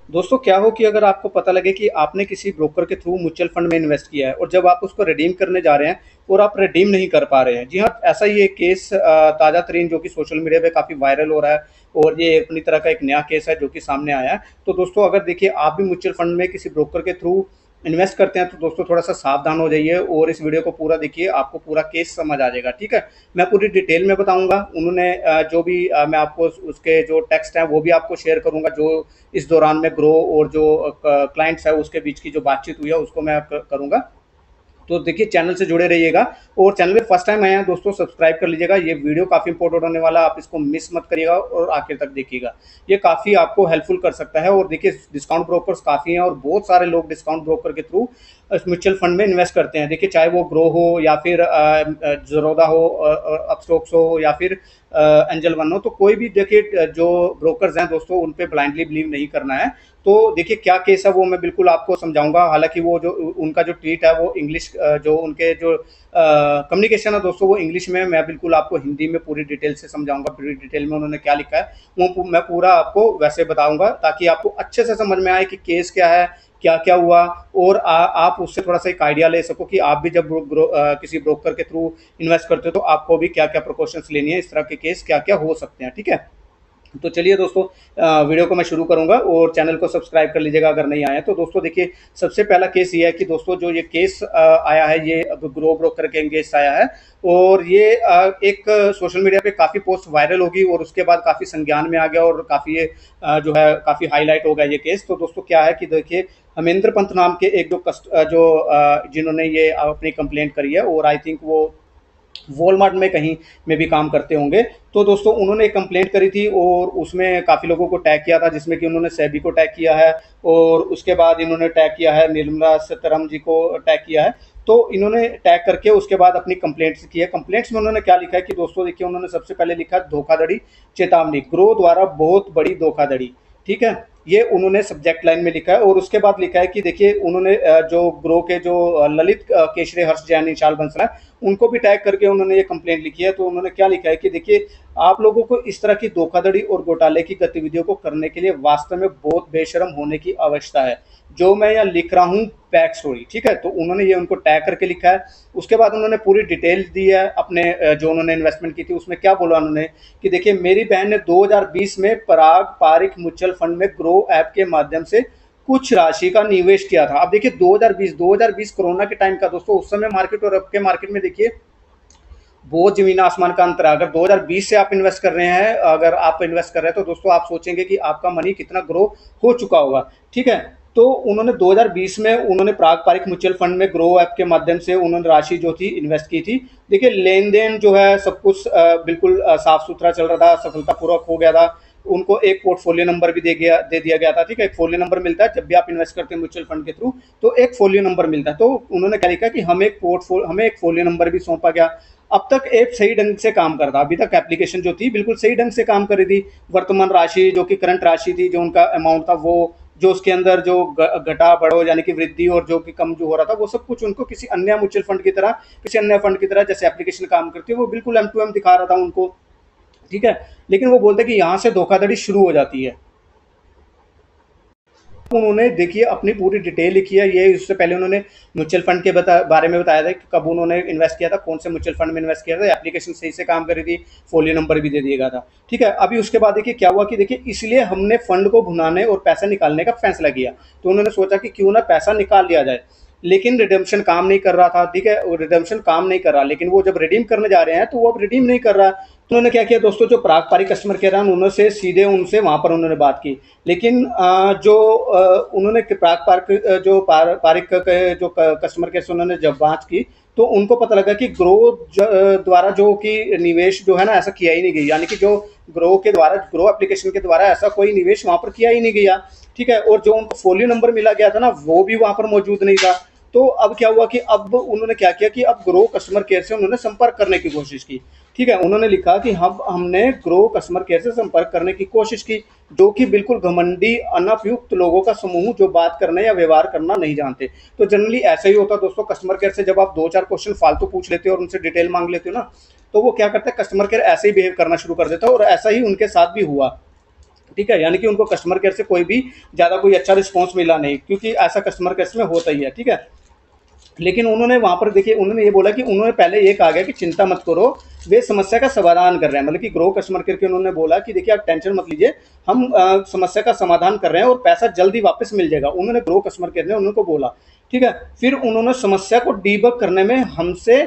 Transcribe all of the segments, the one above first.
दोस्तों क्या हो कि अगर आपको पता लगे कि आपने किसी ब्रोकर के थ्रू म्यूचुअल फंड में इन्वेस्ट किया है और जब आप उसको रिडीम करने जा रहे हैं और आप रिडीम नहीं कर पा रहे हैं। जी हाँ, ऐसा ही एक केस ताज़ा तरीन जो कि सोशल मीडिया पे काफ़ी वायरल हो रहा है और ये अपनी तरह का एक नया केस है जो कि सामने आया है। तो दोस्तों अगर देखिए आप भी म्यूचुअल फंड में किसी ब्रोकर के थ्रू इन्वेस्ट करते हैं तो दोस्तों थोड़ा सा सावधान हो जाइए और इस वीडियो को पूरा देखिए, आपको पूरा केस समझ आ जाएगा। ठीक है, मैं पूरी डिटेल में बताऊंगा। उन्होंने जो भी मैं आपको उसके जो टेक्स्ट हैं वो भी आपको शेयर करूंगा, जो इस दौरान में ग्रो और जो क्लाइंट्स है उसके बीच की जो बातचीत हुई है उसको मैं करूंगा। तो देखिए चैनल से जुड़े रहिएगा और चैनल पे फर्स्ट टाइम आए हैं दोस्तों सब्सक्राइब कर लीजिएगा। ये वीडियो काफ़ी इंपॉर्टेंट होने वाला है, आप इसको मिस मत करिएगा और आखिर तक देखिएगा। ये काफ़ी आपको हेल्पफुल कर सकता है। और देखिए डिस्काउंट ब्रोकर्स काफ़ी हैं और बहुत सारे लोग डिस्काउंट ब्रोकर के थ्रू म्यूचुअल फंड में इन्वेस्ट करते हैं। देखिए चाहे वो ग्रो हो या फिर जरोदा हो, अपस्टॉक्स हो या फिर एंजल वन हो, तो कोई भी देखिए जो ब्रोकर्स हैं दोस्तों उन पे ब्लाइंडली बिलीव नहीं करना है। तो देखिए क्या केस है वो मैं बिल्कुल आपको समझाऊंगा। हालांकि वो जो उनका जो ट्वीट है वो इंग्लिश, जो उनके जो कम्युनिकेशन है दोस्तों वो इंग्लिश में, मैं बिल्कुल आपको हिंदी में पूरी डिटेल से समझाऊंगा। पूरी डिटेल में उन्होंने क्या लिखा है वो मैं पूरा आपको वैसे बताऊंगा ताकि आपको अच्छे से समझ में आए कि केस क्या है, क्या क्या हुआ, और आप उससे थोड़ा सा एक आइडिया ले सको कि आप भी जब किसी ब्रोकर के थ्रू इन्वेस्ट करते हो तो आपको भी क्या क्या प्रिकॉशंस लेनी है, इस तरह के केस क्या क्या हो सकते हैं। ठीक है, तो चलिए दोस्तों वीडियो को मैं शुरू करूंगा और चैनल को सब्सक्राइब कर लीजिएगा अगर नहीं आया है। तो दोस्तों देखिए सबसे पहला केस ये है कि दोस्तों जो ये केस आया है ये ग्रो ब्रोकर के अगेंस्ट आया है। और ये एक सोशल मीडिया पे काफ़ी पोस्ट वायरल होगी और उसके बाद काफ़ी संज्ञान में आ गया और काफ़ी ये जो है काफ़ी हाईलाइट हो गया ये केस। तो दोस्तों क्या है कि देखिए हमेंद्र पंत नाम के एक जिन्होंने ये अपनी कंप्लेंट करी है और आई थिंक वो वॉलमार्ट में कहीं में भी काम करते होंगे। तो दोस्तों उन्होंने एक कंप्लेंट करी थी और उसमें काफ़ी लोगों को टैग किया था, जिसमें कि उन्होंने सेबी को टैग किया है और उसके बाद इन्होंने टैग किया है निर्मला सीतारमण जी को टैग किया है। तो इन्होंने टैग करके उसके बाद अपनी कंप्लेंट्स की है। कंप्लेंट्स में उन्होंने क्या लिखा है कि दोस्तों देखिए उन्होंने सबसे पहले लिखा धोखाधड़ी चेतावनी, ग्रो द्वारा बहुत बड़ी धोखाधड़ी। ठीक है, ये उन्होंने सब्जेक्ट लाइन में लिखा है। और उसके बाद लिखा है कि देखिए उन्होंने जो ग्रो के जो ललित केशरे हर्ष जैन निशाल बंसला उनको भी टैग करके उन्होंने ये कंप्लेंट लिखी है। तो उन्होंने क्या लिखा है कि देखिए आप लोगों को इस तरह की धोखाधड़ी और घोटाले की गतिविधियों को करने के लिए वास्तव में बहुत बेशरम होने की आवश्यकता है। जो मैं यहाँ लिख रहा हूँ बैक स्टोरी। ठीक है, तो उन्होंने ये उनको टैग करके लिखा है। उसके बाद उन्होंने पूरी डिटेल दी है अपने जो उन्होंने इन्वेस्टमेंट की थी उसमें क्या बोला उन्होंने कि देखिए मेरी बहन ने 2020 में पराग पारिक म्यूचुअल फंड में ग्रो ऐप के माध्यम से कुछ राशि का निवेश किया था। अब देखिए 2020 कोरोना के टाइम का दोस्तों, उस समय मार्केट और अब के मार्केट में देखिए बहुत जमीन आसमान का अंतर है। अगर 2020 से आप इन्वेस्ट कर रहे हैं, अगर आप इन्वेस्ट कर रहे हैं तो दोस्तों आप सोचेंगे कि आपका मनी कितना ग्रो हो चुका होगा। ठीक है, तो उन्होंने 2020 में उन्होंने पारंपरिक म्यूचुअल फंड में ग्रो ऐप के माध्यम से उन्होंने राशि जो थी इन्वेस्ट की थी। देखिए लेन देन जो है सब कुछ बिल्कुल साफ सुथरा चल रहा था, सफलतापूर्वक हो गया था। उनको एक पोर्टफोलियो नंबर भी दे दिया गया था। ठीक है, एक फोलियो नंबर मिलता है जब भी आप इन्वेस्ट करते हैं म्यूचुअल फंड के थ्रू, तो एक फोलियो नंबर मिलता है। तो उन्होंने क्या लिखा कि हमें एक फोलियो नंबर भी सौंपा गया। अब तक ऐप सही ढंग से काम कर रहा, अभी तक एप्लीकेशन जो थी बिल्कुल सही ढंग से काम कर रही थी। वर्तमान राशि जो कि करंट राशि थी, जो उनका अमाउंट था, वो जो उसके अंदर जो घटा बढ़ो यानी कि वृद्धि और जो कि कम जो हो रहा था, वो सब कुछ उनको किसी अन्य म्यूचुअल फंड की तरह, किसी अन्य फंड की तरह जैसे एप्लीकेशन काम करती है वो बिल्कुल एम टू एम दिखा रहा था उनको। ठीक है, लेकिन वो बोलते हैं कि यहाँ से धोखाधड़ी शुरू हो जाती है। उन्होंने देखिए अपनी पूरी डिटेल लिखी है। ये इससे पहले उन्होंने म्यूचुअल फंड के बारे में बताया था कि कब उन्होंने इन्वेस्ट किया था, कौन से म्यूचुअल फंड में इन्वेस्ट किया था, एप्लीकेशन सही से काम कर रही थी, फोलियो नंबर भी दे दिया गया था। ठीक है, अभी उसके बाद देखिए क्या हुआ कि देखिए इसलिए हमने फंड को भुनाने और पैसा निकालने का फैसला किया। तो उन्होंने सोचा कि क्यों ना पैसा निकाल लिया जाए, लेकिन रिडेम्पशन काम नहीं कर रहा था। ठीक है, वो रिडेम्पशन काम नहीं कर रहा, लेकिन वो जब रिडीम करने जा रहे हैं तो वो अब रिडीम नहीं कर रहा। तो उन्होंने क्या किया दोस्तों, जो पारंपरिक कस्टमर केयर है उन्होंने से सीधे उनसे वहां पर उन्होंने बात की। लेकिन उन्होंने पारंपरिक जो पारंपरिक के जो कस्टमर केयर से उन्होंने जब बात की तो उनको पता लगा कि ग्रो द्वारा जो कि निवेश जो है ना ऐसा किया ही नहीं गया, यानी कि जो ग्रो के द्वारा, ग्रो एप्लीकेशन के द्वारा ऐसा कोई निवेश वहां पर किया ही नहीं गया। ठीक है, और जो उनको फोलियो नंबर मिला गया था ना वो भी वहां पर मौजूद नहीं था। तो अब क्या हुआ कि अब उन्होंने क्या किया कि अब ग्रो कस्टमर केयर से उन्होंने संपर्क करने की कोशिश की। ठीक है, उन्होंने लिखा कि हम हमने ग्रो कस्टमर केयर से संपर्क करने की कोशिश की, जो कि बिल्कुल घमंडी अनपयुक्त लोगों का समूह जो बात करना या व्यवहार करना नहीं जानते। तो जनरली ऐसा ही होता है दोस्तों, कस्टमर केयर से जब आप दो चार क्वेश्चन फालतू पूछ लेते हो और उनसे डिटेल मांग लेते हो ना, तो वो क्या करते हैं, कस्टमर केयर ऐसे ही बिहेव करना शुरू कर देता है और ऐसा ही उनके साथ भी हुआ। ठीक है, यानी कि उनको कस्टमर केयर से कोई भी ज़्यादा कोई अच्छा रिस्पॉन्स मिला नहीं, क्योंकि ऐसा कस्टमर केयर में होता ही है। ठीक है, लेकिन उन्होंने वहाँ पर देखिए उन्होंने ये बोला कि उन्होंने पहले ये कहा गया कि चिंता मत करो, वे समस्या का समाधान कर रहे हैं, मतलब कि ग्रो कस्टमर केयर के उन्होंने बोला कि देखिए आप टेंशन मत लीजिए, हम समस्या का समाधान कर रहे हैं और पैसा जल्दी वापस मिल जाएगा, उन्होंने ग्रो कस्टमर केयर ने उनको बोला। ठीक है, फिर उन्होंने समस्या को डीबग करने में हमसे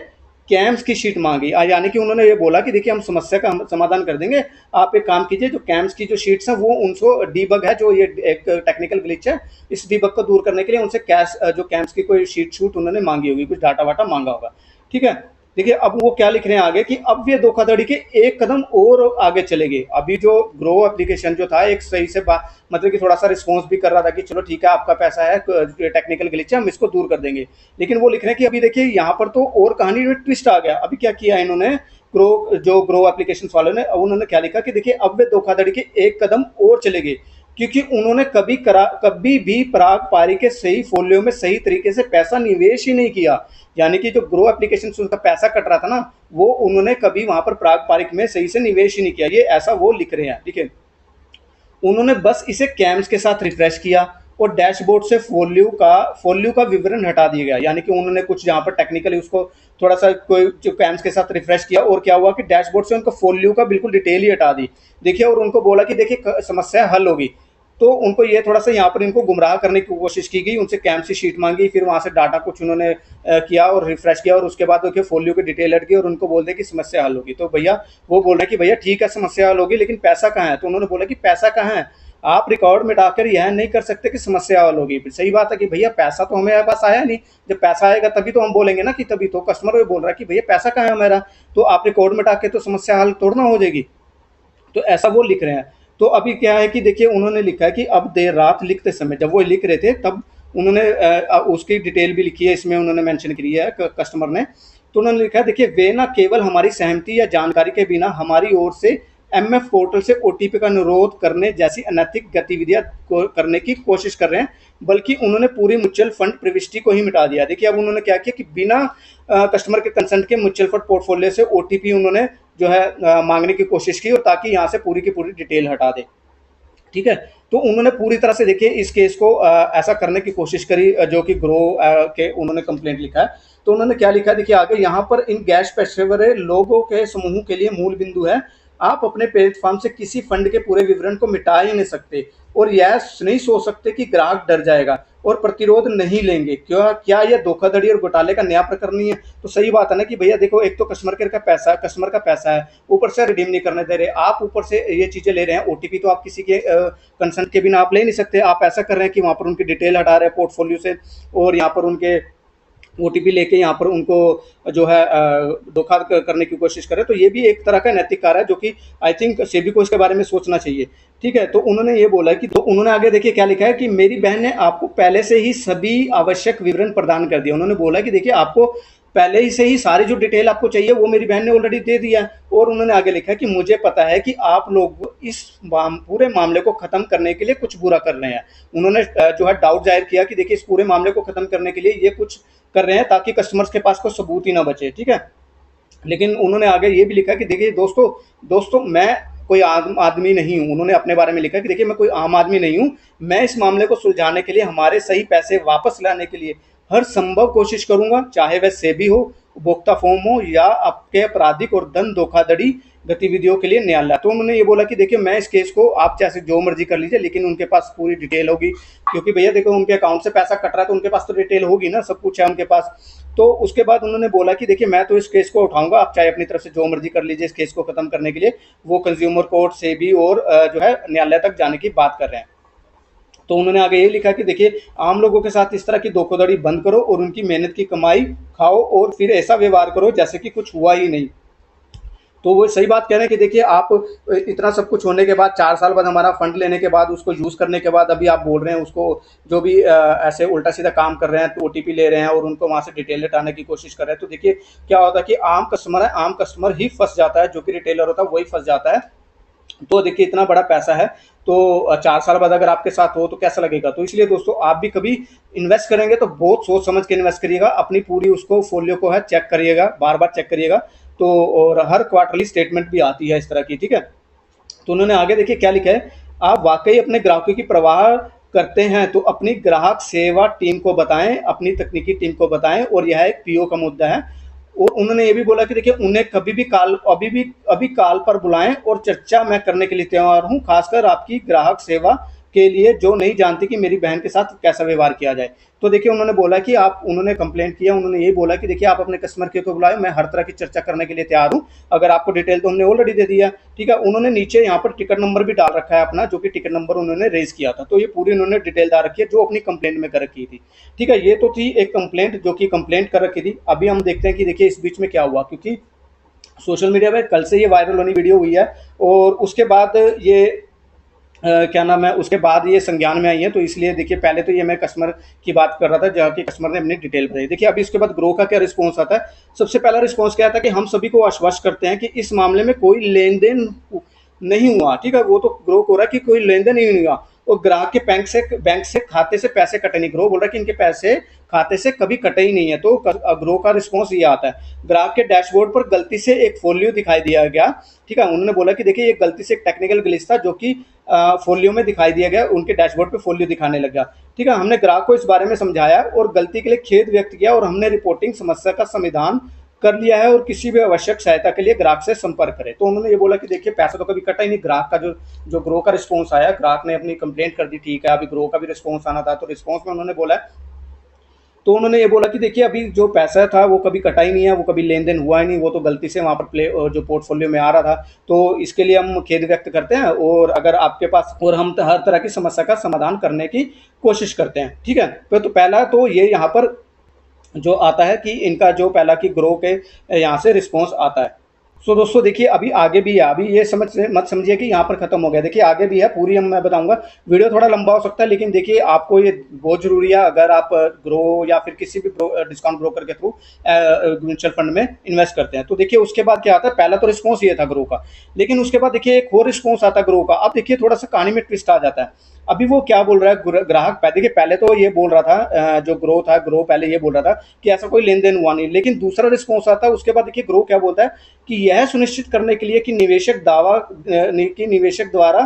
कैम्स की शीट मांगी, यानी कि उन्होंने ये बोला कि देखिए हम समस्या का हम समाधान कर देंगे, आप एक काम कीजिए, जो कैम्स की जो शीट्स हैं वो उनको डीबग है, जो ये एक टेक्निकल ग्लिच है, इस डीबग को दूर करने के लिए उनसे कैश जो कैम्स की कोई शीट शूट उन्होंने मांगी होगी, कुछ डाटा वाटा मांगा होगा। ठीक है, देखिए अब वो क्या लिख रहे हैं आगे कि अब ये धोखाधड़ी के एक कदम और आगे चले गए। अभी जो ग्रो एप्लीकेशन जो था एक सही से मतलब कि थोड़ा सा रिस्पॉन्स भी कर रहा था कि चलो ठीक है आपका पैसा है, टेक्निकल ग्लिच है, हम इसको दूर कर देंगे, लेकिन वो लिख रहे हैं कि अभी देखिए यहाँ पर तो और कहानी में ट्विस्ट आ गया। अभी क्या किया इन्होंने, ग्रो एप्लीकेशन वालों ने, उन्होंने क्या लिखा कि देखिए अब वे धोखाधड़ी के एक कदम और चले गए, क्योंकि उन्होंने कभी भी पराग पारी के सही फोलियो में सही तरीके से पैसा निवेश ही नहीं किया, यानी कि जो ग्रो एप्लीकेशन से उनका पैसा कट रहा था ना, वो उन्होंने कभी वहां पर पराग पारिक में सही से निवेश ही नहीं किया, ये ऐसा वो लिख रहे हैं। ठीक है, उन्होंने बस इसे कैम्स के साथ रिफ्रेश किया और डैशबोर्ड से फोल्यू का विवरण हटा दिया गया, यानी कि उन्होंने कुछ जहां पर टेक्निकली उसको थोड़ा सा कोई जो कैम्स के साथ रिफ्रेश किया, और क्या हुआ कि डैशबोर्ड से उनका फोल्यू का बिल्कुल डिटेल ही हटा दी। देखिए, और उनको बोला कि देखिए समस्या हल होगी, तो उनको ये थोड़ा सा यहाँ पर इनको गुमराह करने की कोशिश की गई, उनसे कैम्प की शीट मांगी, फिर वहाँ से डाटा कुछ उन्होंने किया और रिफ्रेश किया, और उसके बाद देखिए फोलियो की डिटेल हट गई और उनको बोल दे कि समस्या हल होगी। तो भैया वो बोल रहे हैं कि भैया ठीक है समस्या हल होगी, लेकिन पैसा कहाँ है? तो उन्होंने बोला कि पैसा कहाँ है, आप रिकॉर्ड मिटाकर यह नहीं कर सकते कि समस्या हल होगी। सही बात है कि भैया पैसा तो हमारे पास आया नहीं, जब पैसा आएगा तभी तो हम बोलेंगे ना, कि तभी तो कस्टमर बोल रहा है कि भैया पैसा कहाँ है हमारा, तो आप रिकॉर्ड मिटा के तो समस्या हल तोड़ना हो जाएगी। तो ऐसा वो लिख रहे हैं। तो अभी क्या है कि देखिए उन्होंने लिखा है कि अब देर रात लिखते समय, जब वो लिख रहे थे तब उन्होंने उसकी डिटेल भी लिखी है, इसमें उन्होंने मेंशन की है कस्टमर ने। तो उन्होंने लिखा है देखिए, वे ना केवल हमारी सहमति या जानकारी के बिना हमारी ओर से एमएफ पोर्टल से ओटीपी का अनुरोध करने जैसी अनैतिक गतिविधियां करने की कोशिश कर रहे हैं, बल्कि उन्होंने पूरी म्यूचुअल फंड प्रविष्टि को ही मिटा दिया। देखिए अब उन्होंने क्या किया कि बिना कस्टमर के कंसेंट के म्यूचुअल फंड पोर्टफोलियो से ओटीपी उन्होंने जो है मांगने की कोशिश की, और ताकि यहाँ से पूरी की पूरी डिटेल हटा दे। ठीक है, तो उन्होंने पूरी तरह से देखिए इस केस को ऐसा करने की कोशिश करी, जो कि ग्रो के उन्होंने कंप्लेंट लिखा है। तो उन्होंने क्या लिखा है देखिए आगे, यहाँ पर इन गैस पेशेवर लोगों के समूह के लिए मूल बिंदु है, आप अपने प्लेटफॉर्म से किसी फंड के पूरे विवरण को मिटा ही नहीं सकते, और यह नहीं सोच सकते कि ग्राहक डर जाएगा और प्रतिरोध नहीं लेंगे। क्या यह धोखाधड़ी और घोटाले का नया प्रकरण नहीं है? तो सही बात है ना कि भैया देखो, एक तो कस्टमर केयर का पैसा है, कस्टमर का पैसा है, ऊपर से रिडीम नहीं करने दे रहे आप, ऊपर से ये चीजें ले रहे हैं, ओटीपी तो आप किसी के कंसेंट के बिना आप ले नहीं सकते। आप ऐसा कर रहे हैं कि वहां पर उनकी डिटेल हटा रहे हैं पोर्टफोलियो से, और यहाँ पर उनके ओटीपी लेके यहाँ पर उनको जो है धोखा करने की कोशिश करे। तो ये भी एक तरह का नैतिक कार्य है, जो कि आई थिंक सेबी को इसके बारे में सोचना चाहिए। ठीक है, तो उन्होंने ये बोला कि, तो उन्होंने आगे देखिए क्या लिखा है कि मेरी बहन ने आपको पहले से ही सभी आवश्यक विवरण प्रदान कर दिया। उन्होंने बोला कि देखिए आपको पहले ही से ही सारी जो डिटेल आपको चाहिए वो मेरी बहन ने ऑलरेडी दे दिया है, और उन्होंने आगे लिखा है कि मुझे पता है कि आप लोग इस पूरे मामले को खत्म करने के लिए कुछ बुरा कर रहे हैं। उन्होंने जो है डाउट जाहिर किया कि देखिए इस पूरे मामले को खत्म करने के लिए ये कुछ कर रहे हैं ताकि कस्टमर्स के पास कोई सबूत ही ना बचे। ठीक है, लेकिन उन्होंने आगे ये भी लिखा कि देखिए दोस्तों मैं कोई आम आदमी नहीं हूँ। उन्होंने अपने बारे में लिखा कि देखिए मैं कोई आम आदमी नहीं हूँ, मैं इस मामले को सुलझाने के लिए, हमारे सही पैसे वापस लाने के लिए हर संभव कोशिश करूंगा, चाहे वह सेबी हो, उपभोक्ता फोरम हो, या आपके आपराधिक और धन धोखाधड़ी गतिविधियों के लिए न्यायालय। तो उन्होंने ये बोला कि देखिए मैं इस केस को, आप जैसे जो मर्जी कर लीजिए, लेकिन उनके पास पूरी डिटेल होगी, क्योंकि भैया देखो उनके अकाउंट से पैसा कट रहा है तो उनके पास तो डिटेल होगी ना, सब कुछ है उनके पास। तो उसके बाद उन्होंने बोला कि देखिए मैं तो इस केस को उठाऊंगा, आप चाहे अपनी तरफ से जो मर्जी कर लीजिए, इस केस को खत्म करने के लिए वो कंज्यूमर कोर्ट से भी और जो है न्यायालय तक जाने की बात कर रहे हैं। तो उन्होंने आगे ये लिखा कि देखिए आम लोगों के साथ इस तरह की धोखाधड़ी बंद करो और उनकी मेहनत की कमाई खाओ, और फिर ऐसा व्यवहार करो जैसे कि कुछ हुआ ही नहीं। तो वो सही बात कह रहे हैं कि देखिए आप इतना सब कुछ होने के बाद, 4 साल बाद हमारा फंड लेने के बाद, उसको यूज़ करने के बाद, अभी आप बोल रहे हैं उसको जो भी ऐसे उल्टा सीधा काम कर रहे हैं, तो ओटीपी ले रहे हैं और उनको वहाँ से डिटेल हटाने की कोशिश कर रहे हैं। तो देखिए क्या होता है कि आम कस्टमर है, आम कस्टमर ही फंस जाता है, जो कि रिटेलर होता है वही फंस जाता है। तो देखिए इतना बड़ा पैसा है, तो 4 साल बाद अगर आपके साथ हो तो कैसा लगेगा। तो इसलिए दोस्तों आप भी कभी इन्वेस्ट करेंगे तो बहुत सोच समझ के इन्वेस्ट करिएगा, अपनी पूरी उसको फोलियो को है चेक करिएगा, बार बार चेक करिएगा। तो और हर क्वार्टरली स्टेटमेंट भी आती है इस तरह की। ठीक है, तो उन्होंने आगे देखिए क्या लिखा है आप वाकई अपने ग्राहकों की परवाह करते हैं तो अपनी ग्राहक सेवा टीम को बताएं, अपनी तकनीकी टीम को बताएं, और यह एक पीओ का मुद्दा है। और उन्होंने ये भी बोला कि देखिए उन्हें कभी भी कॉल, अभी कॉल पर बुलाएं और चर्चा मैं करने के लिए तैयार हूं, खासकर आपकी ग्राहक सेवा के लिए जो नहीं जानती कि मेरी बहन के साथ कैसा व्यवहार किया जाए। तो देखिए उन्होंने बोला कि आप, उन्होंने कंप्लेंट किया, उन्होंने ये बोला कि देखिए आप अपने कस्टमर केयर को बुलाएं, मैं हर तरह की चर्चा करने के लिए तैयार हूं, अगर आपको डिटेल तो हमने ऑलरेडी दे दिया। ठीक है, उन्होंने नीचे यहाँ पर टिकट नंबर भी डाल रखा है अपना, जो कि टिकट नंबर उन्होंने रेज किया था, तो ये पूरी उन्होंने डिटेल डाल रखी है जो अपनी कंप्लेंट में कर रखी थी। ठीक है, ये तो थी एक कंप्लेंट जो कि कंप्लेंट कर रखी थी। अभी हम देखते हैं कि देखिए इस बीच में क्या हुआ, क्योंकि सोशल मीडिया पे कल से ये वायरल होनी वीडियो हुई है, और उसके बाद ये क्या नाम है, उसके बाद ये संज्ञान में आई है। तो इसलिए देखिए पहले तो ये मैं कस्टमर की बात कर रहा था, जहाँ की कस्टमर ने अपनी डिटेल बताई। देखिए अभी इसके बाद ग्रो का क्या रिस्पॉन्स आता है। सबसे पहला रिस्पॉन्स क्या आता है कि हम सभी को आश्वस्त करते हैं कि इस मामले में कोई लेन देन नहीं हुआ। ठीक है, वो तो ग्रो हो रहा है कि कोई लेन देन नहीं हुआ, और ग्राहक के बैंक से खाते से पैसे कटे नहीं। ग्रो बोल रहा है कि इनके पैसे खाते से कभी कटे ही नहीं है। तो ग्रो का रिस्पॉन्स ये आता है। ग्राहक के डैशबोर्ड पर गलती से एक फोलियो दिखाई दिया गया। ठीक है, उन्होंने बोला कि देखिए ये गलती से एक टेक्निकल ग्लिच था, जो कि फोलियो में दिखाई दिया गया, उनके डैशबोर्ड पे फोलियो दिखाने लग गया। ठीक है, हमने ग्राहक को इस बारे में समझाया और गलती के लिए खेद व्यक्त किया, और हमने रिपोर्टिंग समस्या का समाधान कर लिया है, और किसी भी आवश्यक सहायता के लिए ग्राहक से संपर्क करें। तो उन्होंने ये बोला कि देखिए पैसा तो कभी कटा ही नहीं। ग्राहक का जो जो ग्रो का रिस्पॉन्स आया, ग्राहक ने अपनी कंप्लेंट कर दी। ठीक है, अभी ग्रो का भी रिस्पॉन्स आना था, तो रिस्पॉन्स में उन्होंने बोला, तो उन्होंने ये बोला कि देखिए अभी जो पैसा था वो कभी कटा ही नहीं है, वो कभी लेन देन हुआ ही नहीं, वो तो गलती से वहाँ पर प्ले जो पोर्टफोलियो में आ रहा था। तो इसके लिए हम खेद व्यक्त करते हैं, और अगर आपके पास, और हम हर तरह की समस्या का समाधान करने की कोशिश करते हैं। ठीक है, तो पहला तो ये यहाँ पर जो आता है कि इनका जो पहला कि ग्रो के यहाँ से रिस्पॉन्स आता है। सो दोस्तों देखिए अभी आगे भी है, अभी ये मत समझिए कि यहाँ पर खत्म हो गया। देखिए आगे भी है, पूरी हम मैं बताऊंगा। वीडियो थोड़ा लंबा हो सकता है, लेकिन देखिए आपको ये बहुत जरूरी है अगर आप ग्रो या फिर किसी भी डिस्काउंट ब्रोकर के थ्रू म्यूचुअल फंड में इन्वेस्ट करते हैं। तो देखिए उसके बाद क्या आता है, पहला तो रिस्पॉन्स ये था ग्रो का, लेकिन उसके बाद देखिए एक और रिस्पॉन्स आता है ग्रो का। अब देखिए थोड़ा सा कहानी में ट्विस्ट आ जाता है। अभी वो क्या बोल रहा है ग्राहक, देखिए पहले तो ये बोल रहा था, जो ग्रो था, ग्रो पहले ये बोल रहा था कि ऐसा कोई लेन देन हुआ नहीं, लेकिन दूसरा रिस्पॉन्स आता है उसके बाद। देखिए ग्रो क्या बोलता है कि यह सुनिश्चित करने के लिए कि निवेशक द्वारा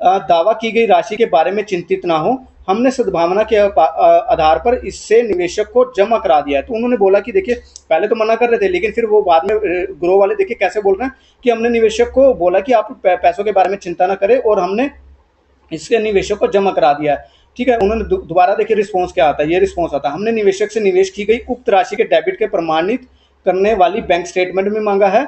दावा की गई राशि के बारे में चिंतित ना हो, हमने सद्भावना के आधार पर इससे निवेशक को जमा करा दिया है। तो उन्होंने बोला कि देखिए पहले तो मना कर रहे थे, लेकिन फिर वो बाद में ग्रो वाले देखिए कैसे बोल रहे हैं कि हमने निवेशक को बोला कि आप पैसों के बारे में चिंता ना करें, और हमने इसके निवेशक को जमा करा दिया है। ठीक है, उन्होंने दोबारा देखिए रिस्पॉन्स क्या आता है, ये रिस्पॉन्स आता है, हमने निवेशक से निवेश की गई उक्त राशि के डेबिट के प्रमाणित करने वाली बैंक स्टेटमेंट भी मांगा है।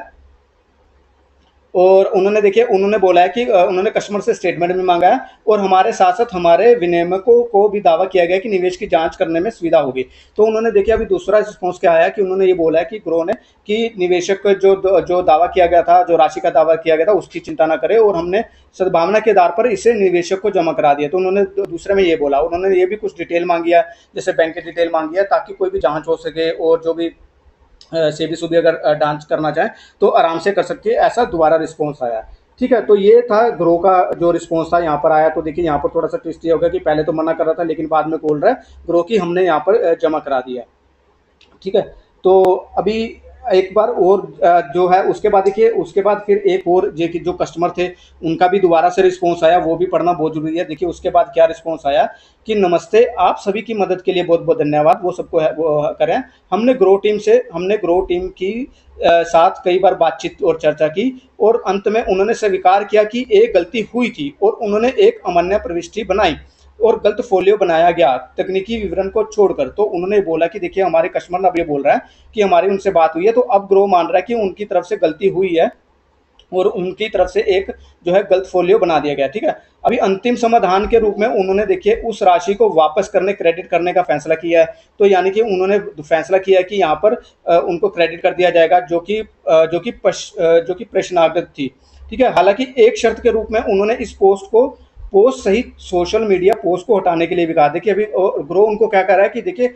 और उन्होंने देखिए उन्होंने बोला है कि उन्होंने कस्टमर से स्टेटमेंट भी मांगा है, और हमारे साथ साथ हमारे विनियामकों को भी दावा किया गया कि निवेश की जांच करने में सुविधा होगी। तो उन्होंने देखिए अभी दूसरा रिस्पॉन्स क्या आया कि उन्होंने ये बोला है कि ग्रो ने कि निवेशक जो दावा किया गया था, जो राशि का दावा किया गया था, उसकी चिंता ना करे, और हमने सद्भावना के आधार पर इसे निवेशक को जमा करा दिया। तो उन्होंने दूसरे में ये बोला, उन्होंने ये भी कुछ डिटेल मांगी है, जैसे बैंक की डिटेल मांगी है, ताकि कोई भी जांच हो सके, और जो भी सेबी सुबी अगर डांस करना चाहें तो आराम से कर सकती है। ऐसा दोबारा रिस्पॉन्स आया। ठीक है, तो ये था ग्रो का जो रिस्पॉन्स था यहाँ पर आया। तो देखिए यहाँ पर थोड़ा सा ट्विस्ट ये हो गया कि पहले तो मना कर रहा था, लेकिन बाद में बोल रहा है ग्रो की हमने यहाँ पर जमा करा दिया। ठीक है, तो अभी एक बार और जो है उसके बाद देखिए, उसके बाद फिर एक और जो कस्टमर थे उनका भी दोबारा से रिस्पॉन्स आया, वो भी पढ़ना बहुत जरूरी है। देखिए उसके बाद क्या रिस्पॉन्स आया कि नमस्ते, आप सभी की मदद के लिए बहुत बहुत धन्यवाद, वो सबको है वो करें। हमने ग्रो टीम की साथ कई बार बातचीत और चर्चा की, और अंत में उन्होंने स्वीकार किया कि एक गलती हुई थी, और उन्होंने एक अमान्य प्रविष्टि बनाई और गलत फोलियो बनाया गया तकनीकी विवरण को छोड़कर। तो उन्होंने बोला कि देखिए हमारे कस्टमर अब ये बोल रहा है कि हमारी उनसे बात हुई है, तो अब ग्रो मान रहा है कि उनकी तरफ से गलती हुई है, और उनकी तरफ से एक जो है गलत फोलियो बना दिया गया। ठीक है, अभी अंतिम समाधान के रूप में उन्होंने देखिए उस राशि को वापस करने, क्रेडिट करने का फैसला किया है। तो यानी कि उन्होंने फैसला किया है कि यहाँ पर उनको क्रेडिट कर दिया जाएगा, जो कि प्रश्नार्थ थी। ठीक है, हालांकि एक शर्त के रूप में उन्होंने इस पोस्ट सहित सोशल मीडिया पोस्ट को हटाने के लिए भी कहा। देखिए अभी ग्रो उनको क्या कर रहा है कि देखिए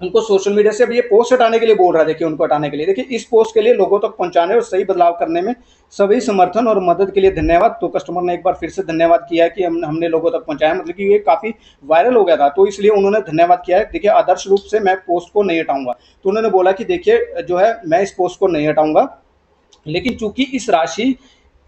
उनको सोशल मीडिया से अभी ये पोस्ट हटाने के लिए बोल रहा है। देखिए उनको हटाने के लिए, देखिए इस पोस्ट के लिए लोगों तक पहुंचाने और सही बदलाव करने में सभी समर्थन और मदद के लिए धन्यवाद। तो कस्टमर ने एक बार फिर से धन्यवाद किया है कि हमने लोगों तक पहुंचाया, मतलब कि ये काफ़ी वायरल हो गया था, तो इसलिए उन्होंने धन्यवाद किया है। देखिए आदर्श रूप से मैं पोस्ट को नहीं हटाऊंगा, तो उन्होंने बोला कि देखिए जो है मैं इस पोस्ट को नहीं हटाऊंगा, लेकिन चूंकि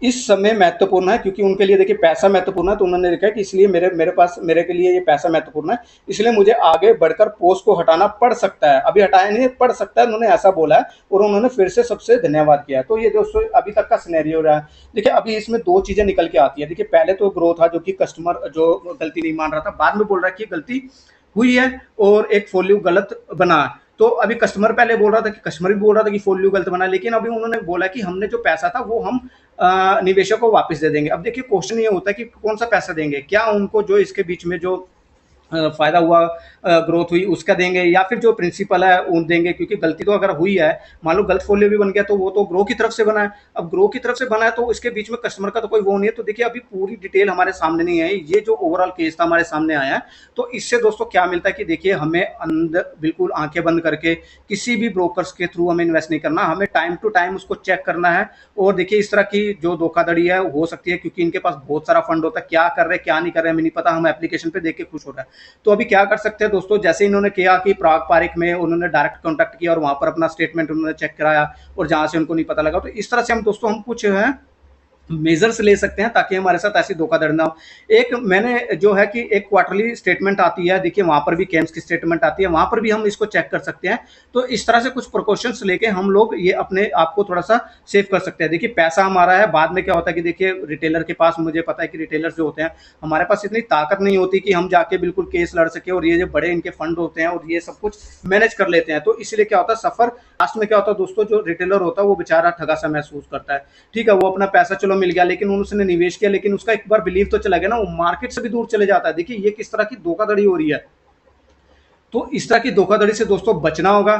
इस समय महत्वपूर्ण है, क्योंकि उनके लिए देखिए पैसा महत्वपूर्ण है, तो उन्होंने लिखा है कि इसलिए मेरे मेरे पास मेरे के लिए ये पैसा महत्वपूर्ण है, इसलिए मुझे आगे बढ़कर पोस्ट को हटाना पड़ सकता है। अभी हटाया नहीं, पड़ सकता है, उन्होंने ऐसा बोला है और उन्होंने फिर से सबसे धन्यवाद किया है। तो ये दोस्तों अभी तक का सिनेरियो रहा है। देखिए अभी इसमें 2 चीज़ें निकल के आती है। देखिए पहले तो ग्रो था जो कि कस्टमर जो गलती नहीं मान रहा था, बाद में बोल रहा है कि गलती हुई है और एक फ़ोलियो गलत बना है। तो अभी कस्टमर पहले बोल रहा था कि कस्टमर भी बोल रहा था कि फ़ोलियो गलत बना है, लेकिन अभी उन्होंने बोला कि हमने जो पैसा था वो हम निवेशक को वापस दे देंगे। अब देखिए क्वेश्चन ये होता है कि कौन-सा पैसा देंगे? क्या उनको जो इसके बीच में जो फ़ायदा हुआ, ग्रोथ हुई उसका देंगे, या फिर जो प्रिंसिपल है उन देंगे, क्योंकि गलती तो अगर हुई है, मान लो गलत फ़ोलियो भी बन गया तो वो तो ग्रो की तरफ से बना है। अब ग्रो की तरफ से बना है तो इसके बीच में कस्टमर का तो कोई वो नहीं है। तो देखिए अभी पूरी डिटेल हमारे सामने नहीं आई। ये जो ओवरऑल केस था हमारे सामने आया है। तो इससे दोस्तों क्या मिलता है कि देखिए हमें अंदर बिल्कुल आँखें बंद करके किसी भी ब्रोकर्स के थ्रू हमें इन्वेस्ट नहीं करना। हमें टाइम टू टाइम उसको चेक करना है। और देखिए इस तरह की जो धोखाधड़ी है हो सकती है, क्योंकि इनके पास बहुत सारा फंड होता है। क्या कर रहे हैं, क्या नहीं कर रहे हैं हमें नहीं पता। हम एप्लीकेशन पे देख के खुश हो रहे हैं। तो अभी क्या कर सकते हैं दोस्तों, जैसे इन्होंने किया कि प्राग पारिक में उन्होंने डायरेक्ट कॉन्टैक्ट किया और वहां पर अपना स्टेटमेंट उन्होंने चेक कराया और जहां से उनको नहीं पता लगा, तो इस तरह से हम दोस्तों हम कुछ है मेजर्स ले सकते हैं ताकि हमारे साथ ऐसी धोखाधड़ी ना हो। एक मैंने जो है कि एक क्वार्टरली स्टेटमेंट आती है, देखिए वहां पर भी केम्स की स्टेटमेंट आती है, वहां पर भी हम इसको चेक कर सकते हैं। तो इस तरह से कुछ प्रिकॉशंस लेके हम लोग ये अपने आप को थोड़ा सा सेव कर सकते हैं। देखिए पैसा हमारा है, बाद में क्या होता है कि देखिए रिटेलर के पास, मुझे पता है कि रिटेलर्स जो होते हैं हमारे पास इतनी ताकत नहीं होती कि हम जाके बिल्कुल केस लड़ सके, और ये जो बड़े इनके फंड होते हैं और ये सब कुछ मैनेज कर लेते हैं। तो इसलिए क्या होता है, सफर लास्ट में क्या होता है दोस्तों, जो रिटेलर होता है वो बेचारा ठगा सा महसूस करता है। ठीक है, वो अपना पैसा चलो मिल गया, लेकिन उसने निवेश किया, लेकिन उसका एक बार बिलीव तो चला गया ना, वो मार्केट से भी दूर चले जाता है। देखिए ये किस तरह की धोखाधड़ी हो रही है। तो इस तरह की धोखाधड़ी से दोस्तों बचना होगा।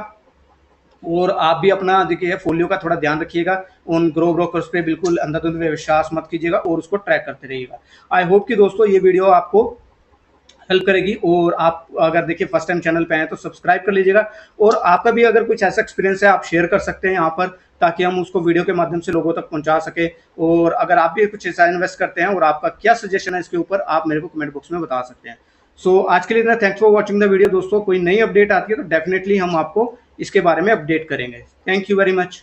और आप भी अपना देखिए फोलियो का थोड़ा ध्यान रखिएगा। उन ग्रो ब्रोकर्स पे बिल्कुल अंधाधुंध में विश्वास मत कीजिएगा और उसको ट्रैक करते रहिएगा। आई होप कि दोस्तों ये वीडियो आपको हेल्प करेगी। और आप अगर देखिए फर्स्ट टाइम चैनल पे आए तो सब्सक्राइब कर लीजिएगा। और आपका भी अगर कुछ ऐसा एक्सपीरियंस है आप शेयर कर सकते हैं यहाँ पर, ताकि हम उसको वीडियो के माध्यम से लोगों तक पहुंचा सके। और अगर आप भी कुछ ऐसा इन्वेस्ट करते हैं और आपका क्या सजेशन है इसके ऊपर, आप मेरे को कमेंट बॉक्स में बता सकते हैं। सो आज के लिए इतना, thanks for watching the video. दोस्तों कोई नई अपडेट आती है तो डेफिनेटली हम आपको इसके बारे में अपडेट करेंगे। Thank you very much.